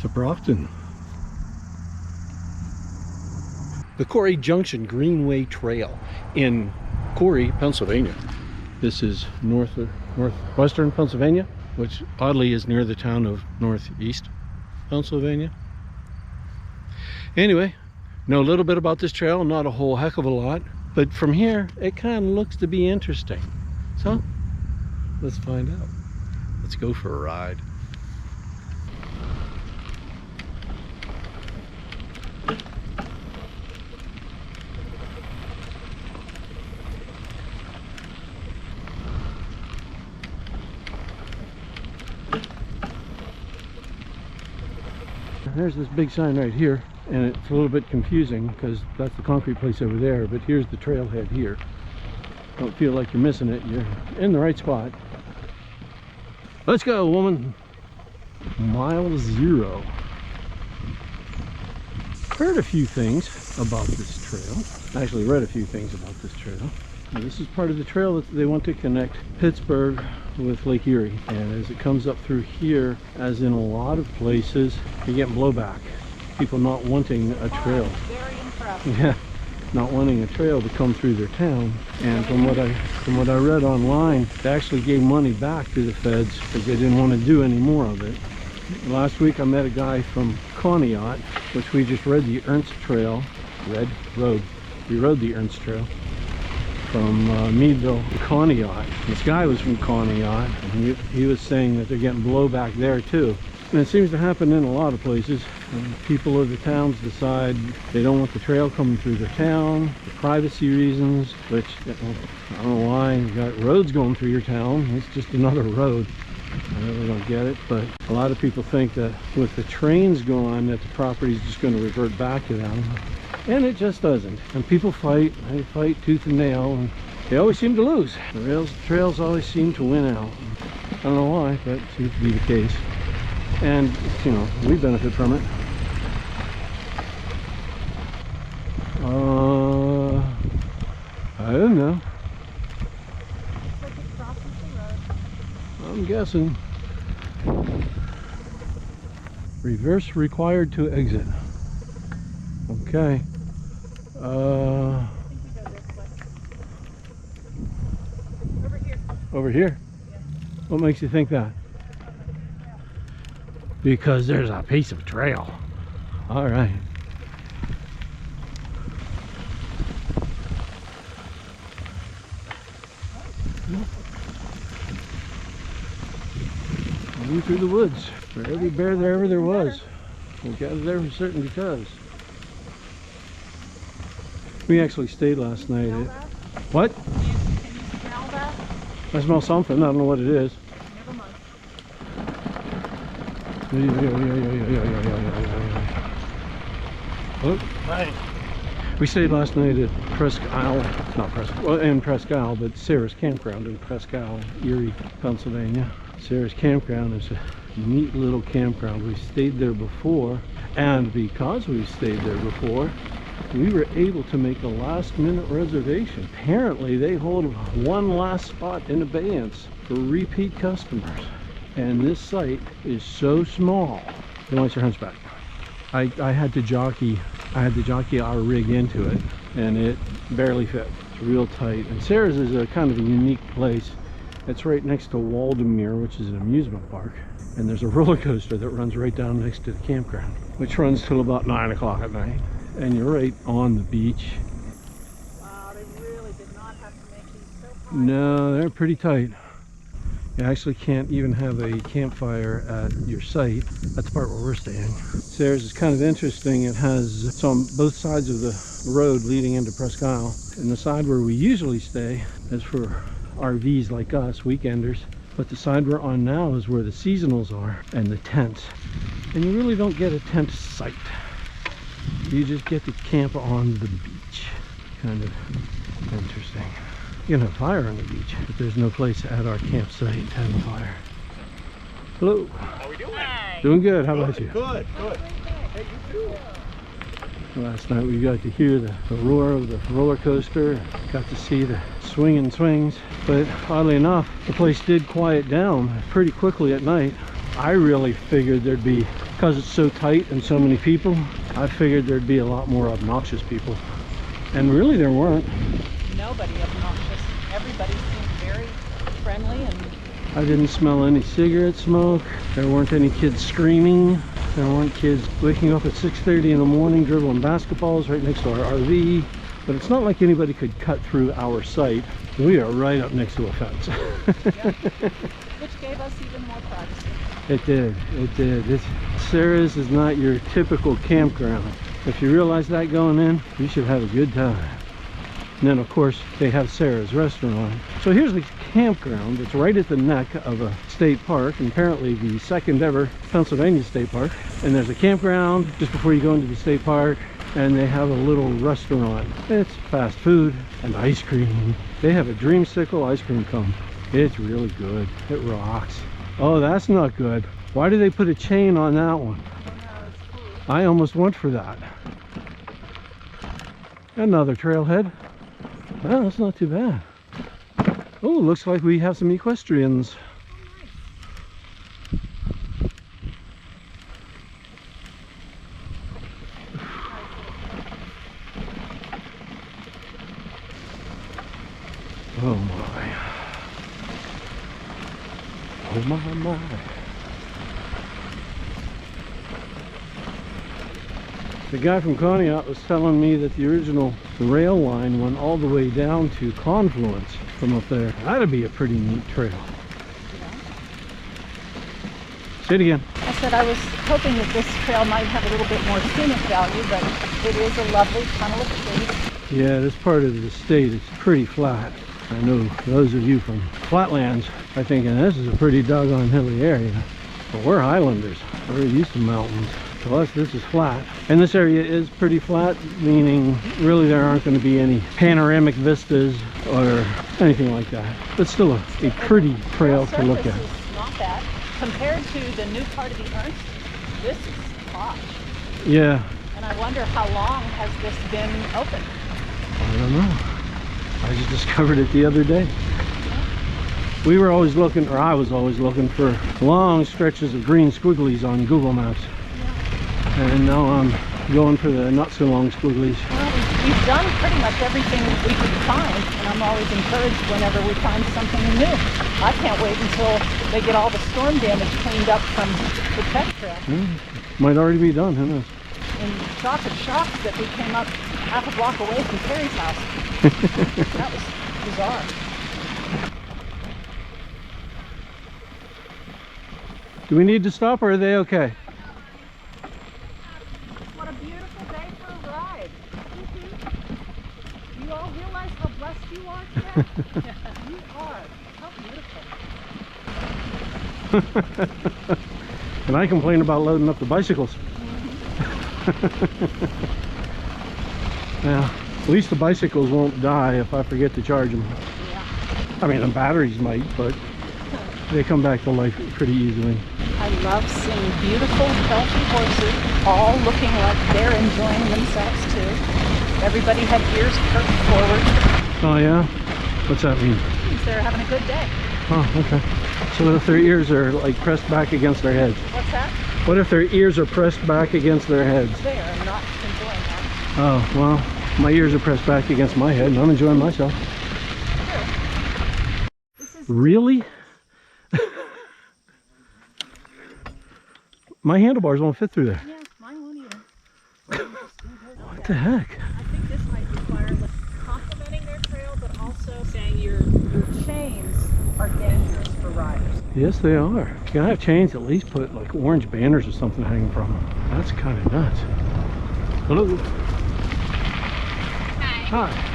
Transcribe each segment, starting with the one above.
to Brockton. The Corry Junction Greenway Trail in Corry, Pennsylvania. This is northwestern Pennsylvania, which oddly is near the town of Northeast Pennsylvania. Anyway, know a little bit about this trail, not a whole heck of a lot, but from here it kind of looks to be interesting. So let's find out. Let's go for a ride. There's this big sign right here, and it's a little bit confusing because that's the concrete place over there, but here's the trailhead here. Don't feel like you're missing it. You're in the right spot. Let's go, woman. Mile 0. Heard a few things about this trail. Actually read a few things about this trail. Now, this is part of the trail that they want to connect Pittsburgh with Lake Erie, and as it comes up through here, as in a lot of places, you get blowback. People not wanting a trail. Very impressed. Yeah, not wanting a trail to come through their town. And from what I read online, they actually gave money back to the feds because they didn't want to do any more of it. Last week I met a guy from Conneaut, which we just rode the Ernst Trail. We rode the Ernst Trail from Meadville to Conneaut. This guy was from Conneaut, and he was saying that they're getting blowback there too. And it seems to happen in a lot of places. People of the towns decide they don't want the trail coming through their town for privacy reasons, which I don't know why. You got roads going through your town. It's just another road. I really don't get it, but a lot of people think that with the trains going, that the property is just going to revert back to them. And it just doesn't. And people fight. They fight tooth and nail, and they always seem to lose. The trails always seem to win out. I don't know why, but it seems to be the case. And, you know, we benefit from it. I don't know. I'm guessing. Reverse required to exit. Okay. Over here. Over here? Yeah. What makes you think that? Because there's a piece of trail. All right. Moving through the woods. For every bear there ever there was. We got there for certain because. We actually stayed last night. What? Can you smell that? I smell something. I don't know what it is. Never mind. Right. We stayed last night at Presque Isle, in Presque Isle, but Sarah's Campground in Presque Isle, Erie, Pennsylvania. Sarah's Campground is a neat little campground. We stayed there before, and because we stayed there before, we were able to make a last-minute reservation. Apparently, they hold one last spot in abeyance for repeat customers. And this site is so small. They want your hunchback. I had to jockey our rig into it, and it barely fit. It's real tight. And Sarah's is a kind of a unique place. It's right next to Waldemere, which is an amusement park. And there's a roller coaster that runs right down next to the campground, which runs till about 9 o'clock at night. And you're right on the beach. Wow, they really did not have to make these so high. No, they're pretty tight. You actually can't even have a campfire at your site. That's the part where we're staying. Sarah's is kind of interesting. It's on both sides of the road leading into Presque Isle. And the side where we usually stay is for RVs like us, weekenders. But the side we're on now is where the seasonals are and the tents. And you really don't get a tent site. You just get to camp on the beach. Kind of interesting. You can have fire on the beach, but there's no place at our campsite to have a fire. Hello. How are we doing? Hi. Doing good. How about you? Good, good. Hey, you too. Last night we got to hear the roar of the roller coaster. Got to see the swinging swings. But oddly enough, the place did quiet down pretty quickly at night. I really figured there'd be, because it's so tight and so many people, I figured there'd be a lot more obnoxious people. And really there weren't. Nobody obnoxious. Everybody seemed very friendly, and I didn't smell any cigarette smoke. There weren't any kids screaming. There weren't kids waking up at 6:30 in the morning dribbling basketballs right next to our RV. But it's not like anybody could cut through our site. We are right up next to a fence. yeah, which gave us even more privacy. It did, it did. Sarah's is not your typical campground. If you realize that going in, you should have a good time. And then of course they have Sarah's restaurant. So here's the campground. It's right at the neck of a state park, and apparently the second ever Pennsylvania state park. And there's a campground just before you go into the state park, and they have a little restaurant. It's fast food and ice cream. They have a dreamsicle ice cream cone. It's really good. It rocks. Oh, that's not good. Why do they put a chain on that one? I almost went for that. Another trailhead. Well, that's not too bad. Oh, looks like we have some equestrians. Oh my. Oh my. The guy from Conneaut was telling me that the original rail line went all the way down to Confluence from up there. That'd be a pretty neat trail. Yeah. Say it again. I said I was hoping that this trail might have a little bit more scenic value, but it is a lovely tunnel of trees. Yeah, this part of the state is pretty flat. I know those of you from flatlands are thinking this is a pretty doggone hilly area. But we're highlanders. We're used to mountains. To us, this is flat. And this area is pretty flat, meaning really there aren't going to be any panoramic vistas or anything like that. But still a pretty trail to look at. Is not bad. Compared to the new part of the Ernst, this is posh. Yeah. And I wonder how long has this been open? I don't know. I just discovered it the other day. We were always looking, or I was always looking for long stretches of green squigglies on Google Maps. And now I'm going for the not so long squigglies. Well, we've done pretty much everything we could find, and I'm always encouraged whenever we find something new. I can't wait until they get all the storm damage cleaned up from the tech trail. Might already be done, who knows? And shocked that we came up half a block away from Terry's house. That was bizarre. Do we need to stop, or are they okay? What a beautiful day for a ride. You all realize how blessed you are today? You are. How beautiful. And I complain about loading up the bicycles. Now, at least the bicycles won't die if I forget to charge them. Yeah. I mean, the batteries might, but they come back to life pretty easily. I love seeing beautiful, healthy horses all looking like they're enjoying themselves too. Everybody had ears perked forward. Oh yeah? What's that mean? It means they're having a good day. Oh, okay. So what if their ears are like pressed back against their heads? What's that? What if their ears are pressed back against their heads? They are not enjoying that. Oh, well, my ears are pressed back against my head and I'm enjoying myself. This is Really? My handlebars won't fit through there. yeah, mine won't either. What the heck? I think this might require complementing their trail, but also saying your chains are dangerous for riders. Yes, they are. If you're gonna have chains, at least put like orange banners or something hanging from them. That's kind of nuts. Hello. Hi. Hi.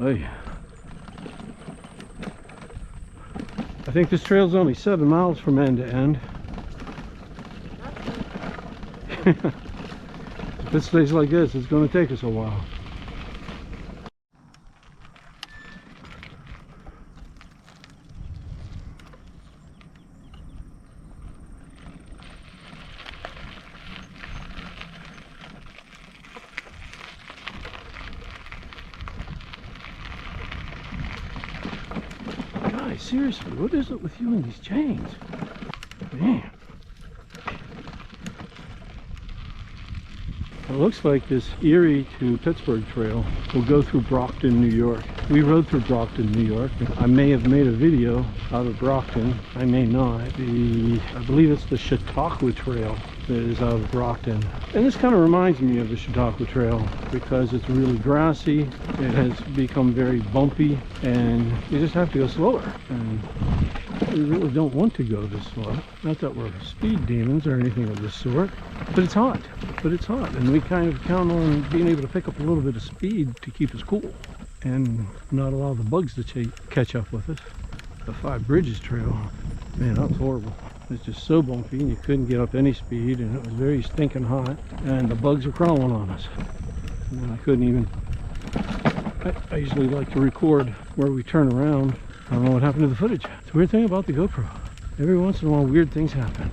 Hey. I think this trail's only 7 miles from end to end. If it stays like this, it's going to take us a while. Guys, seriously, what is it with you and these chains? Man. It looks like this Erie to Pittsburgh trail will go through Brockton, New York. We rode through Brockton, New York. I may have made a video out of Brockton. I may not. I believe it's the Chautauqua Trail that is out of Brockton. And this kind of reminds me of the Chautauqua Trail because it's really grassy. It has become very bumpy and you just have to go slower. And we really don't want to go this slow. Not that we're speed demons or anything of this sort, but it's hot. And we kind of count on being able to pick up a little bit of speed to keep us cool and not allow the bugs to catch up with us. The Five Bridges Trail, man, that was horrible. It's just so bumpy and you couldn't get up any speed and it was very stinking hot and the bugs were crawling on us. And I couldn't even, I usually like to record where we turn around. I don't know what happened to the footage. It's a weird thing about the GoPro. Every once in a while weird things happen.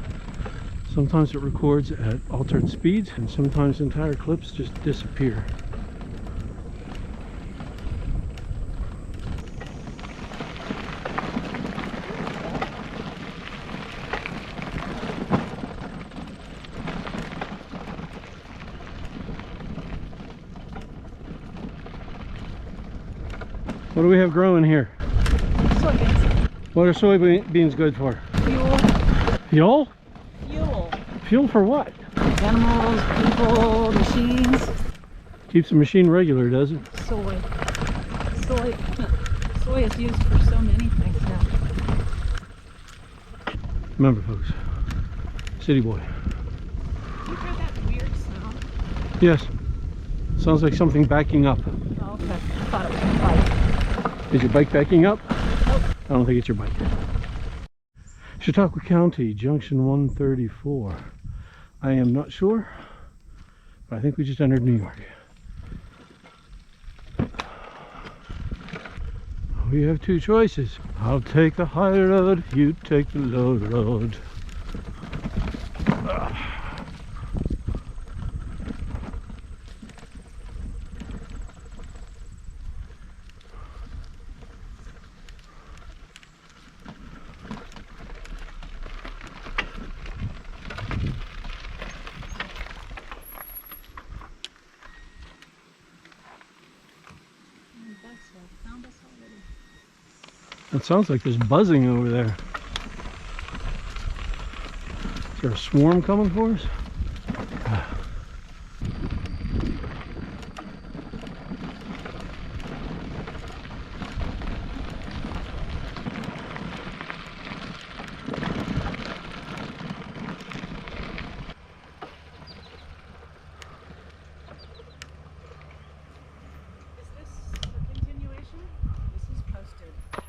Sometimes it records at altered speeds and sometimes entire clips just disappear. What do we have growing here? Soybeans. What are soybeans good for? Fuel. Fuel? Fuel. Fuel for what? Animals, people, machines. Keeps the machine regular, does it? Soy. Soy is used for so many things now. Remember, folks, city boy. You hear that weird sound? Yes. Sounds like something backing up. Oh, okay. I thought it was a bike. Is your bike backing up? Nope. I don't think it's your bike. Chautauqua County, Junction 134. I am not sure, but I think we just entered New York. We have two choices. I'll take the high road, you take the low road. It sounds like there's buzzing over there. Is there a swarm coming for us?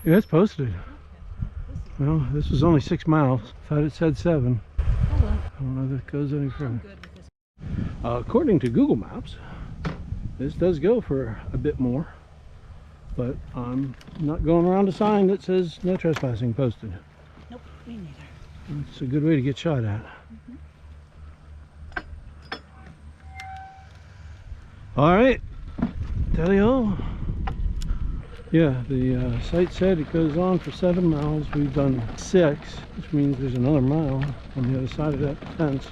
Yeah, it's posted. Well, this was only 6 miles. Thought it said 7. Oh, well. I don't know if it goes any further. Good with this. According to Google Maps, this does go for a bit more, but I'm not going around a sign that says no trespassing posted. Nope, me neither. It's a good way to get shot at. All right, tally-ho. Yeah, the site said it goes on for 7 miles. We've done 6, which means there's another mile on the other side of that fence.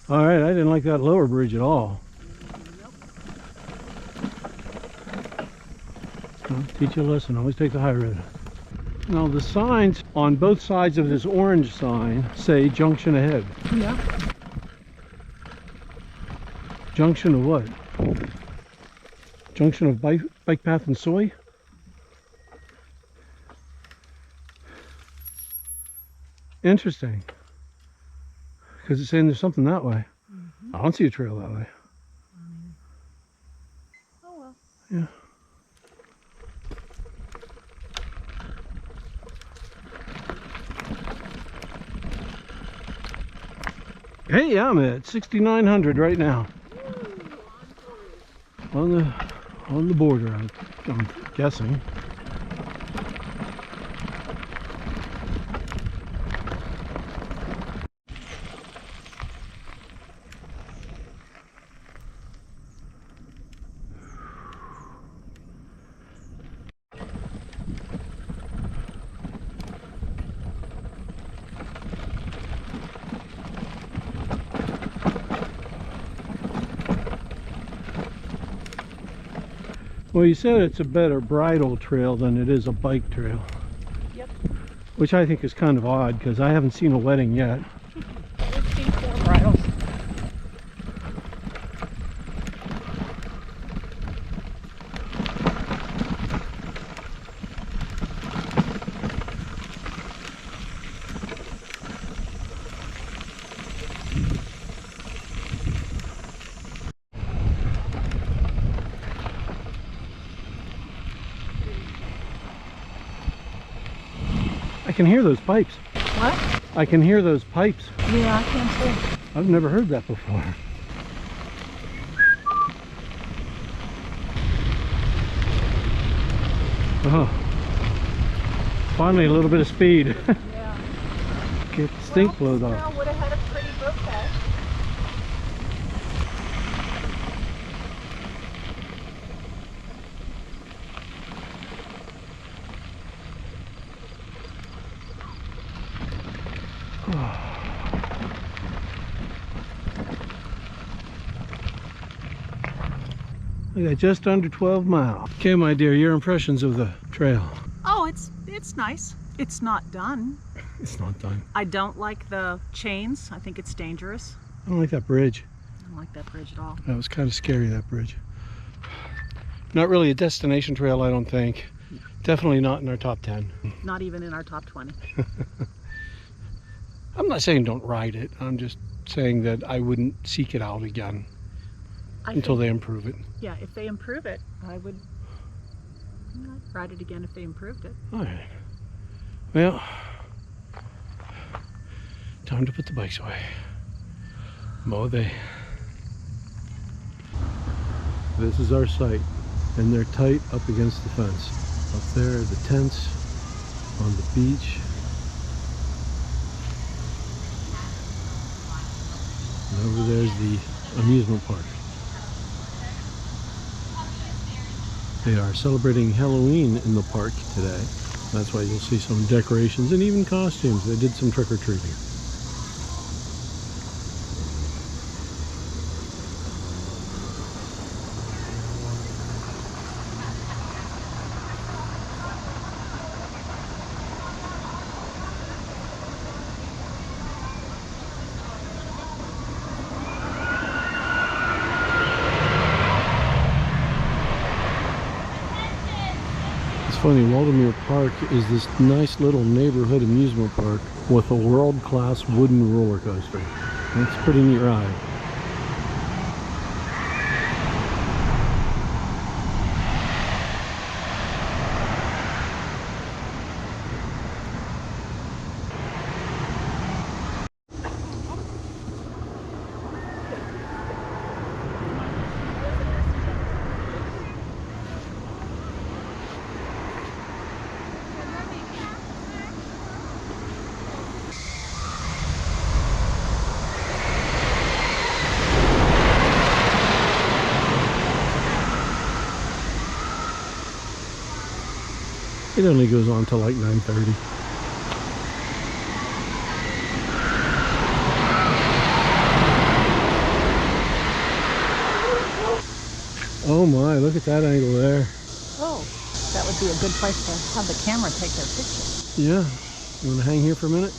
All right, I didn't like that lower bridge at all. Well, teach you a lesson, always take the high road. Now the signs on both sides of this orange sign say junction ahead. Yeah. Junction of what? Junction of bike path and soy? Interesting. Because it's saying there's something that way. I don't see a trail that way. Oh well. Yeah. Hey, I'm at 6,900 right now. On the border, I'm guessing. Well, you said it's a better bridle trail than it is a bike trail. Yep. Which I think is kind of odd because I haven't seen a wedding yet. We've seen 4 bridles. I can hear those pipes. What? I can hear those pipes. Yeah, I can too. I've never heard that before. Oh, finally a little bit of speed. Yeah. Get the stink blowed off. Now would have had a pretty bouquet. We got just under 12 miles. Okay, my dear, your impressions of the trail. Oh, it's nice. It's not done. It's not done. I don't like the chains. I think it's dangerous. I don't like that bridge. I don't like that bridge at all. That was kind of scary, that bridge. Not really a destination trail, I don't think. Definitely not in our top 10. Not even in our top 20. I'm not saying don't ride it. I'm just saying that I wouldn't seek it out again until they improve it. Yeah, if they improve it, I'd ride it again if they improved it. All right. Well, time to put the bikes away. Mow they. This is our site, and they're tight up against the fence. Up there, the tents on the beach. And over there's the amusement park. They are celebrating Halloween in the park today. That's why you'll see some decorations and even costumes. They did some trick-or-treating. Funny, Waldemere Park is this nice little neighborhood amusement park with a world-class wooden roller coaster. It's a pretty neat ride. It only goes on till like 9:30. Oh my, look at that angle there. Oh, that would be a good place to have the camera take their picture. Yeah. You want to hang here for a minute?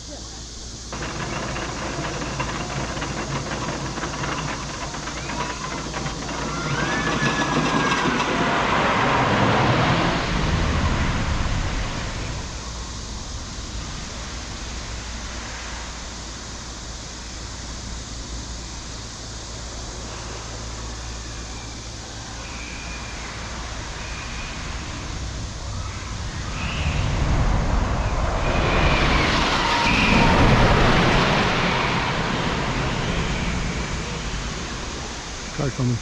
Car coming.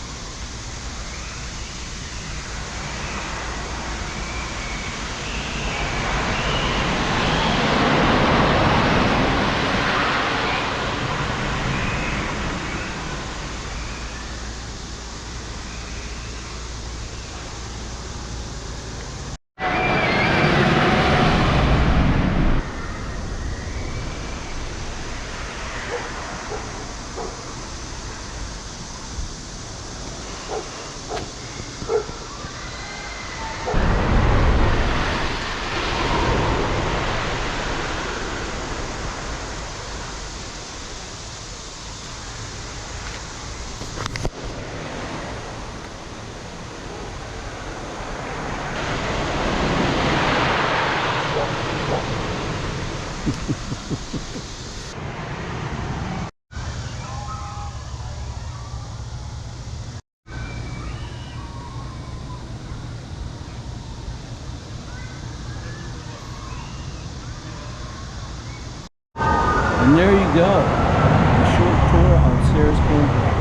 And there you go, a short tour on Sarah's Campground.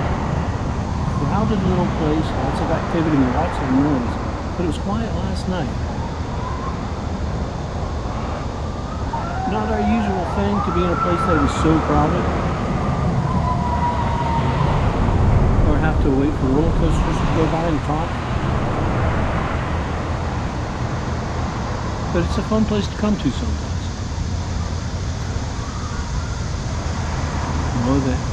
Crowded little place, lots of activity and lots of noise, but it was quiet last night. Not our usual thing to be in a place that is so crowded, or have to wait for roller coasters to go by and talk. But it's a fun place to come to sometimes. Know that